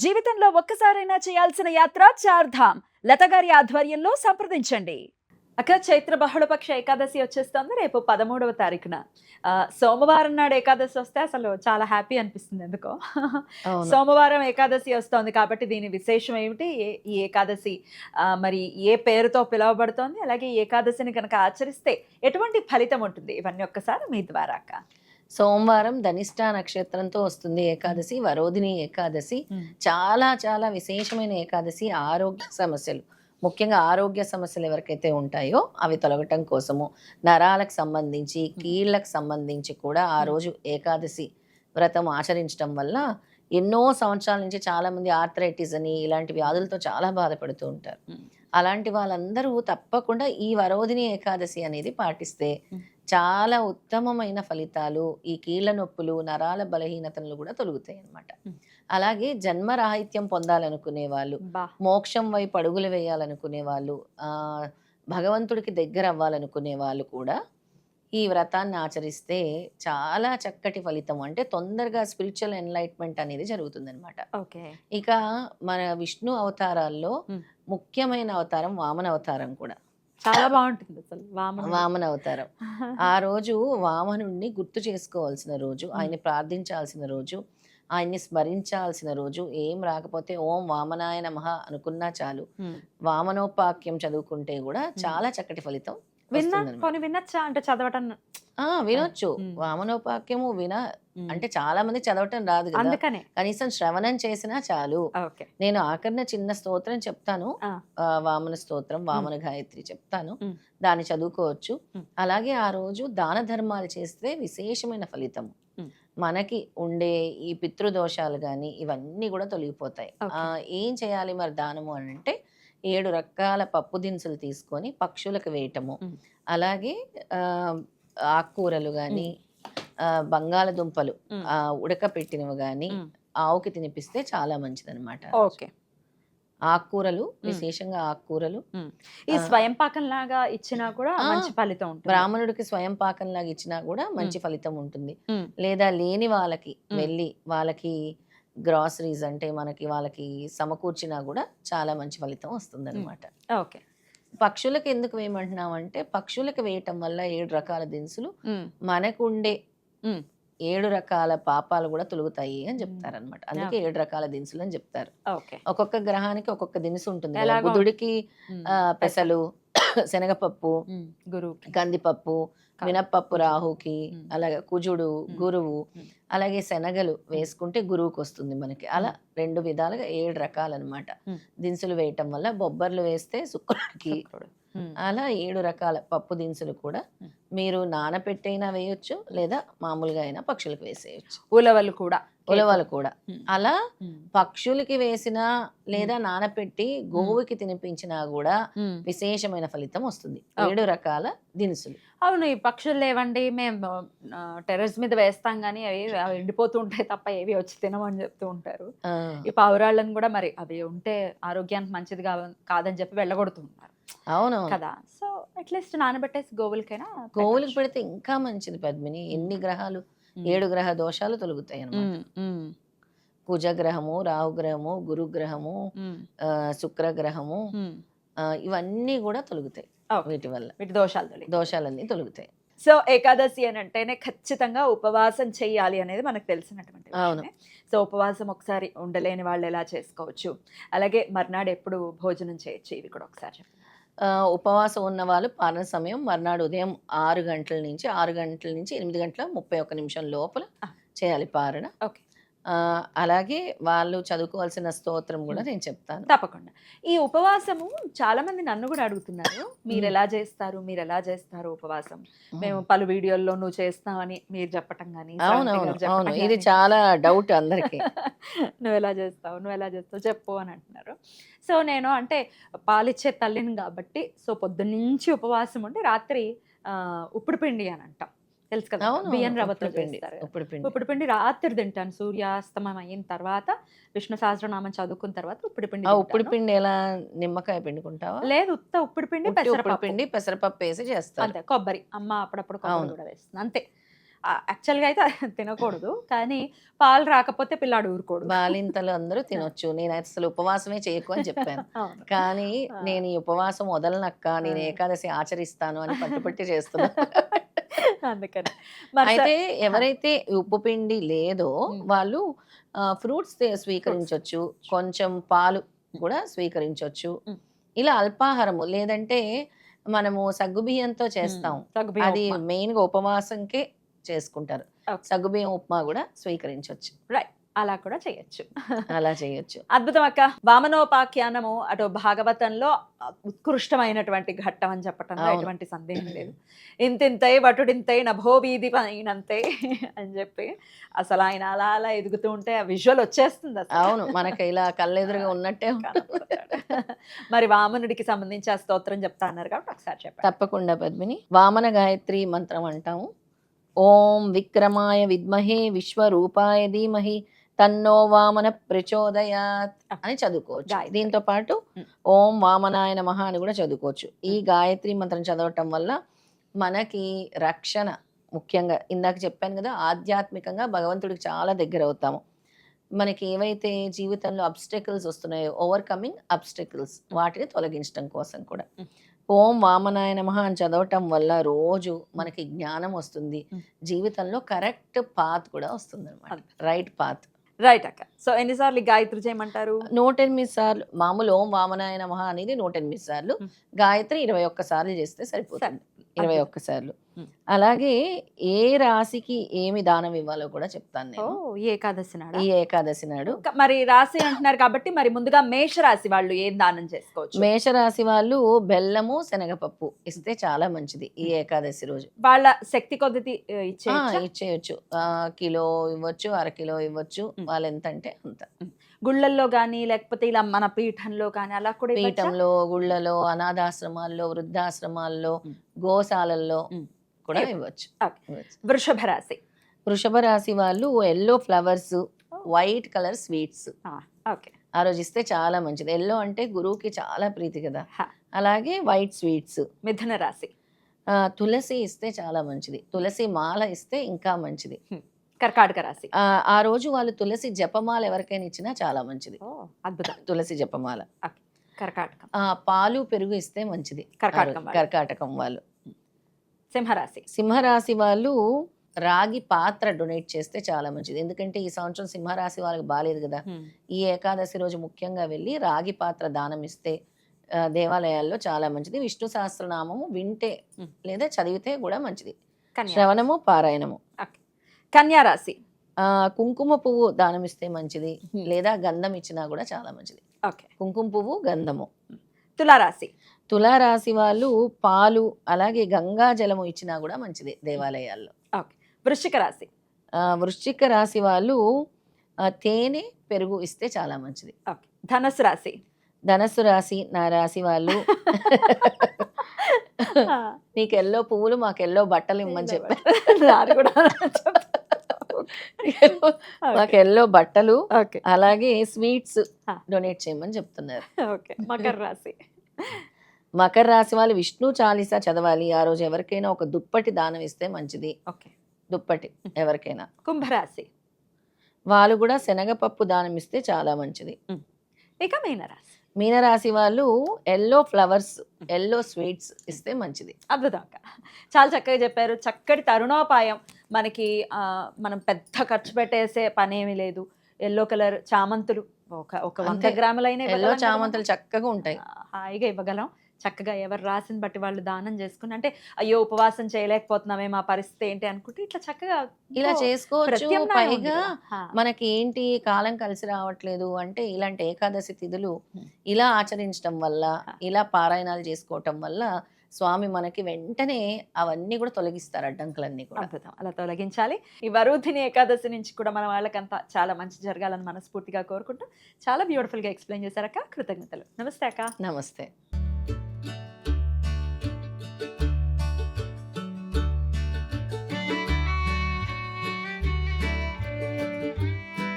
జీవితంలో ఒక్కసారైనా చేయాల్సిన యాత్ర చార్ధామ్. లత గారి ఆధ్వర్యంలో సంప్రదించండి. అక్క, చైత్ర బహుళపక్ష ఏకాదశి వచ్చేస్తుంది రేపు 13వ తారీఖున. సోమవారం నాడు ఏకాదశి వస్తే అసలు చాలా హ్యాపీ అనిపిస్తుంది ఎందుకో. అవును. సోమవారం ఏకాదశి వస్తోంది కాబట్టి దీని విశేషం ఏమిటి? ఈ ఏకాదశి మరి ఏ పేరుతో పిలువబడుతోంది? అలాగే ఈ ఏకాదశిని కనుక ఆచరిస్తే ఎటువంటి ఫలితం ఉంటుంది? ఇవన్నీ ఒక్కసారి మీ ద్వారా అక్క. సోమవారం ధనిష్ట నక్షత్రంతో వస్తుంది ఏకాదశి, వరోధిని ఏకాదశి. చాలా చాలా విశేషమైన ఏకాదశి. ఆరోగ్య సమస్యలు, ముఖ్యంగా ఆరోగ్య సమస్యలు ఎవరికైతే ఉంటాయో అవి తొలగటం కోసము, నరాలకు సంబంధించి కీళ్ళకు సంబంధించి కూడా ఆ రోజు ఏకాదశి వ్రతం ఆచరించడం వల్ల ఎన్నో సంవత్సరాల నుంచి చాలామంది ఆర్థరైటిస్ అని ఇలాంటి వ్యాధులతో చాలా బాధపడుతూ ఉంటారు. అలాంటి వాళ్ళందరూ తప్పకుండా ఈ వరోధిని ఏకాదశి అనేది పాటిస్తే చాలా ఉత్తమమైన ఫలితాలు, ఈ కీళ్ళ నొప్పులు, నరాల బలహీనతలు కూడా తొలుగుతాయి అన్నమాట. అలాగే జన్మరాహిత్యం పొందాలనుకునే వాళ్ళు, మోక్షం వైపు అడుగులు వేయాలనుకునే వాళ్ళు, భగవంతుడికి దగ్గర అవ్వాలనుకునే వాళ్ళు కూడా ఈ వ్రతాన్ని ఆచరిస్తే చాలా చక్కటి ఫలితం, అంటే తొందరగా స్పిరిచువల్ ఎన్లైట్మెంట్ అనేది జరుగుతుందన్నమాట. ఓకే. ఇక మన విష్ణు అవతారాల్లో ముఖ్యమైన అవతారం వామన అవతారం కూడా చాలా బాగుంటుంది అసలు. వామన అవతారం ఆ రోజు వామనుడిని గుర్తు చేసుకోవాల్సిన రోజు, ఆయన్ని ప్రార్థించాల్సిన రోజు, ఆయన్ని స్మరించాల్సిన రోజు. ఏం రాకపోతే ఓం వామనాయ నమః అనుకున్నా చాలు, వామనోపాక్యం చదువుకుంటే కూడా చాలా చక్కటి ఫలితం వినొచ్చా అంటే చదవటం? వినొచ్చు. వామనోపాక్యము అంటే చాలా మంది చదవటం రాదు కదా, అందుకనే కనీసం శ్రవణం చేసినా చాలు. నేను ఆఖరిన చిన్న స్తోత్రం చెప్తాను, వామన స్తోత్రం, వామన గాయత్రి చెప్తాను, దాన్ని చదువుకోవచ్చు. అలాగే ఆ రోజు దాన ధర్మాలు చేస్తే విశేషమైన ఫలితం. మనకి ఉండే ఈ పితృదోషాలు కానీ ఇవన్నీ కూడా తొలగిపోతాయి. ఏం చేయాలి మరి దానము అని అంటే 7 రకాల పప్పు దినుసులు తీసుకొని పక్షులకు వేయటము, అలాగే ఆకుకూరలు కానీ బంగాళదుంపలు ఉడకపెట్టినవి కానీ ఆవుకి తినిపిస్తే చాలా మంచిదన్నమాట. ఓకే. ఆకుకూరలు, విశేషంగా ఆకుకూరలు ఈ స్వయం పాకం లాగా ఇచ్చినా కూడా మంచి ఫలితం ఉంటుంది. బ్రాహ్మణుడికి స్వయం పాకం లాగా ఇచ్చినా కూడా మంచి ఫలితం ఉంటుంది. లేదా లేని వాళ్ళకి వెళ్ళి వాళ్ళకి గ్రాసరీస్ అంటే మనకి వాళ్ళకి సమకూర్చినా కూడా చాలా మంచి ఫలితం వస్తుంది అనమాట. ఓకే. పక్షులకు ఎందుకు వేయమంటున్నాం అంటే, పక్షులకు వేయటం వల్ల 7 రకాల దినుసులు మనకుండే 7 రకాల పాపాలు కూడా తొలుగుతాయి అని చెప్తారనమాట. అందుకే 7 రకాల దినుసులు అని చెప్తారు. ఒక్కొక్క గ్రహానికి ఒక్కొక్క దినుసు ఉంటుంది. బుధుడికి పెసలు, శనగపప్పు, గురువుకి కందిపప్పు, మినప్పప్పు రాహుకి, అలాగే కుజుడు గురువు, అలాగే శనగలు వేసుకుంటే గురువుకి వస్తుంది మనకి. అలా 2 విధాలుగా 7 రకాలన్నమాట దినుసులు వేయటం వల్ల. బొబ్బర్లు వేస్తే శుక్రుడికి, అలా 7 రకాల పప్పు దినుసులు కూడా మీరు నానపెట్టైనా వేయొచ్చు, లేదా మామూలుగా అయినా పక్షులకు వేసేయచ్చు. ఉలవలు కూడా అలా పక్షులకి వేసినా లేదా నానపెట్టి గోవుకి తినిపించినా కూడా విశేషమైన ఫలితం వస్తుంది. 7 రకాల దినుసులు. అవును, ఈ పక్షులు లేవండి, మేము టెర్రస్ మీద వేస్తాం కానీ అవి ఎండిపోతూ ఉంటాయి తప్ప ఏవి వచ్చి తినమని చెప్తూ ఉంటారు. ఈ పావురాళ్ళని కూడా మరి అవి ఉంటే ఆరోగ్యానికి మంచిది కాదని చెప్పి వెళ్ళగొడుతున్నారు. అవును కదా. సో అట్లీస్ట్ నానబెట్టేసి గోవులకి పెడితే ఇంకా మంచిది పద్మిని. ఎన్ని గ్రహాలు, 7 గ్రహ దోషాలు తొలుగుతాయి అన్నమాట. కుజగ్రహము, రాహుగ్రహము, గురుగ్రహము, శుక్రగ్రహము, ఇవన్నీ కూడా తొలుగుతాయి వీటి వల్ల. వీటి దోషాలన్నీ తొలుగుతాయి. సో ఏకాదశి అని అంటేనే ఖచ్చితంగా ఉపవాసం చెయ్యాలి అనేది మనకు తెలిసినటువంటి విషయమే. సో ఉపవాసం ఒకసారి ఉండలేని వాళ్ళు ఎలా చేసుకోవచ్చు, అలాగే మర్నాడు ఎప్పుడు భోజనం చేయొచ్చు, ఇవి కూడా ఒకసారి చెప్పండి. ఉపవాసం ఉన్న వాళ్ళు పాలన సమయం మర్నాడు ఉదయం 6 గంటల నుంచి 8 గంటల 31 నిమిషం లోపల చేయాలి పారణ. ఓకే. అలాగే వాళ్ళు చదువుకోవాల్సిన స్తోత్రం కూడా నేను చెప్తాను. తప్పకుండా. ఈ ఉపవాసము చాలా మంది నన్ను కూడా అడుగుతున్నారు, మీరు ఎలా చేస్తారు ఉపవాసం? మేము పలు వీడియోల్లో నువ్వు చేస్తావని మీరు చెప్పటం కానీ. అవును, ఇది చాలా డౌట్ అందరికి. నువ్వు ఎలా చేస్తావు చెప్పు అని అంటున్నారు. సో నేను అంటే పాలిచ్చే తల్లిని కాబట్టి, సో పొద్దున్నుంచి ఉపవాసం ఉండి రాత్రి ఉప్పుడు పిండి అని అంటాం, తెలుసు కదా, బియ్యం రవ్వతో చేస్తారు. ఉప్పుడు పిండి రాత్రి తింటాను. సూర్యాస్తమయం అయిన తర్వాత విష్ణు సహస్రనామం చదువుకున్న తర్వాత ఉప్పుడు పిండి ఎలా నిమ్మకాయ పిండుకుంటావా? లేదు, ఉత్త ఉప్పుడు పిండి, పెసరపప్పు వేసి చేస్తాను. అంతే. కొబ్బరి అమ్మ అప్పుడప్పుడు కొబ్బరి కూడా వేస్తుంది, అంతే. యాక్చువల్గా అయితే తినకూడదు, కానీ పాలు రాకపోతే పిల్లాడు ఊరుకోడు. బాలింతలు అందరూ తినొచ్చు. నేను అసలు ఉపవాసమే చేయకు అని చెప్పాను. అవును. కానీ నేను ఈ ఉపవాసం వదలనక్క, నేను ఏకాదశి ఆచరిస్తాను అని పట్టుపట్టి చేస్తున్నా. అందుకని మరి అయితే ఎవరైతే ఉప్పు పిండి లేదో వాళ్ళు ఫ్రూట్స్ స్వీకరించవచ్చు, కొంచెం పాలు కూడా స్వీకరించవచ్చు. ఇలా అల్పాహారము లేదంటే మనము సగ్గుబియ్యంతో చేస్తాం. సగ్గుబియ్యం అది ఉప్మా. మెయిన్‌గా ఉపవాసంకే చేసుకుంటారు. ఓకే. సగ్గుబియ్యం ఉప్మా కూడా స్వీకరించవచ్చు. రైట్, అలా కూడా చేయొచ్చు. అలా చేయొచ్చు. అద్భుతం అక్క. వామనోపాఖ్యానము అటు భాగవతంలో ఉత్కృష్టమైనటువంటి ఘట్టం అని చెప్పటంలో అవును. ఎటువంటి సందేహం లేదు. ఇంతింతై వటుడింతై నభో వీధి పైనంతే అని చెప్పి అసలు ఆయన అలా అలా ఎదుగుతూ ఉంటే ఆ విజువల్ వచ్చేస్తుంది అసలు. అవును. మనకి ఇలా కళ్ళెదురుగా ఉన్నట్టే ఉంటుంది. కనపడతాడు. మరి వామనుడికి సంబంధించి ఆ స్తోత్రం చెప్తా అన్నారు కాబట్టి ఒకసారి చెప్పండి. తప్పకుండా పద్మిని. వామన గాయత్రి మంత్రం అంటాము. ఓం విక్రమాయ విద్మహే విశ్వరూపాయ ధీమహి తన్నో వామన ప్రచోదయాత్ అని చదువుకోవచ్చు. గాయత్రి. దీంతో పాటు ఓం వామనాయ నమః అని కూడా చదువుకోవచ్చు. ఈ గాయత్రి మంత్రం చదవటం వల్ల మనకి రక్షణ, ముఖ్యంగా ఇందాక చెప్పాను కదా, ఆధ్యాత్మికంగా భగవంతుడికి చాలా దగ్గర అవుతాము. మనకి ఏవైతే జీవితంలో అబ్స్టెకల్స్ వస్తున్నాయో, ఓవర్కమింగ్ అబ్స్టెకల్స్, వాటిని తొలగించడం కోసం కూడా ఓం వామనాయ నమః అని చదవటం వల్ల రోజు మనకి జ్ఞానం వస్తుంది. జీవితంలో కరెక్ట్ పాత్ కూడా వస్తుంది అనమాట. Right path. రైట్ అక్క. సో ఎన్నిసార్లు ఈ గాయత్రి చేయమంటారు? 108 సార్లు. మామూలు ఓం వామనాయ నమః అనేది 108 సార్లు. గాయత్రి 21 సార్లు చేస్తే సరిపోతుంది. 21 సార్లు. అలాగే ఏ రాశికి ఏమి దానం ఇవ్వాలో కూడా చెప్తాను ఓ, నేను ఈ ఏకాదశి నాడు. ఈ ఏకాదశి నాడు. మరి రాశి అంటున్నారు కాబట్టి మరి ముందుగా మేష రాశి వాళ్ళు ఏం దానం చేసుకోవచ్చు? మేషరాశి వాళ్ళు బెల్లము శనగపప్పు ఇస్తే చాలా మంచిది ఈ ఏకాదశి రోజు. వాళ్ళ శక్తి కొద్ది ఇచ్చేయచ్చు. కిలో ఇవ్వచ్చు, అరకిలో ఇవ్వచ్చు. వాళ్ళు ఎంత అంటే అంత. గుళ్ళల్లో గానీ లేకపోతే ఇలా మన పీఠంలో కానీ అలా కూడా ఇవ్వచ్చా? పీఠంలో, గుళ్ళలో, అనాథాశ్రమాల్లో, వృద్ధాశ్రమాల్లో, గోశాలల్లో కూడా ఇవ్వచ్చు. వృషభ రాశి. వృషభ రాశి వాళ్ళు yellow flowers, white colour sweets okay, ఆ రోజు ఇస్తే చాలా మంచిది. ఎల్లో అంటే గురువుకి చాలా ప్రీతి కదా. హ. అలాగే వైట్ స్వీట్స్. మిథున రాశి. తులసి ఇస్తే చాలా మంచిది. తులసి మాల ఇస్తే ఇంకా మంచిది. కర్కాటక రాశి. ఆ రోజు వాళ్ళు తులసి జపమాల ఎవరికైనా ఇచ్చినా చాలా మంచిది. అద్భుతం. తులసి జపమాల. కర్కాటకం. పాలు పెరుగు ఇస్తే మంచిది. కర్కాటకం వాళ్ళు. సింహరాశి. సింహరాశి వాళ్ళు రాగి పాత్ర డొనేట్ చేస్తే చాలా మంచిది. ఎందుకంటే ఈ సంవత్సరం సింహరాశి వాళ్ళకి బాలేదు కదా. ఈ ఏకాదశి రోజు ముఖ్యంగా వెళ్ళి రాగి పాత్ర దానం ఇస్తే దేవాలయాల్లో చాలా మంచిది. విష్ణు సహస్రనామము వింటే లేదా చదివితే కూడా మంచిది. శ్రవణము, పారాయణము. కన్యా రాశి. కుంకుమ పువ్వు దానం ఇస్తే మంచిది, లేదా గంధం ఇచ్చినా కూడా చాలా మంచిది. కుంకుమ పువ్వు, గంధము. తులారాశి. తులారాశి వాళ్ళు పాలు అలాగే గంగా జలము ఇచ్చినా కూడా మంచిది దేవాలయాల్లో. వృశ్చిక రాశి. వృశ్చిక రాశి వాళ్ళు తేనె, పెరుగు ఇస్తే చాలా మంచిది. ధనస్సు రాశి. ధనస్సు రాశి నా రాశి వాళ్ళు నీకు ఎల్లో పువ్వులు మాకు ఎల్లో బట్టలు ఇమ్మని చెప్పారు. మాకు ఎల్లో బట్టలు అలాగే స్వీట్స్ డొనేట్ చేయమని చెప్తున్నారు. మకర రాశి. మకర రాశి వాళ్ళు విష్ణు చాలీసా చదవాలి. ఆ రోజు ఎవరికైనా ఒక దుప్పటి దానం ఇస్తే మంచిది. దుప్పటి ఎవరికైనా. కుంభరాశి. వాళ్ళు కూడా శనగపప్పు దానం ఇస్తే చాలా మంచిది. ఇక మీనరాశి. మీనరాశి వాళ్ళు ఎల్లో ఫ్లవర్స్, ఎల్లో స్వీట్స్ ఇస్తే మంచిది. అద్భుతం. చాలా చక్కగా చెప్పారు. చక్కటి తరుణోపాయం. మనకి మనం పెద్ద ఖర్చు పెట్టేసే పనేమీ లేదు. ఎల్లో కలర్ చామంతులు ఒక 100 గ్రాములైన ఎల్లో చామంతులు చక్కగా ఉంటాయి, హాయిగా ఇవ్వగలం. చక్కగా ఎవరు రాసిన బట్టి వాళ్ళు దానం చేసుకుని, అంటే అయ్యో ఉపవాసం చేయలేకపోతున్నామే మా పరిస్థితి ఏంటి అనుకుంటే ఇట్లా చక్కగా ఇలా చేసుకోవచ్చు. పైగా మనకి ఏంటి కాలం కలిసి రావట్లేదు అంటే ఇలాంటి ఏకాదశి తిథులు ఇలా ఆచరించడం వల్ల, ఇలా పారాయణాలు చేసుకోవటం వల్ల స్వామి మనకి వెంటనే అవన్నీ కూడా తొలగిస్తారు, అడ్డంకులన్నీ కూడా. అద్భుతం. అలా తొలగించాలి. ఈ వరుధిని ఏకాదశి నుంచి కూడా మన వాళ్ళకంతా చాలా మంచి జరగాలని మనస్ఫూర్తిగా కోరుకుంటూ చాలా బ్యూటిఫుల్గా ఎక్స్ప్లెయిన్ చేశారక్క. కృతజ్ఞతలు. నమస్తే అక్క. నమస్తే.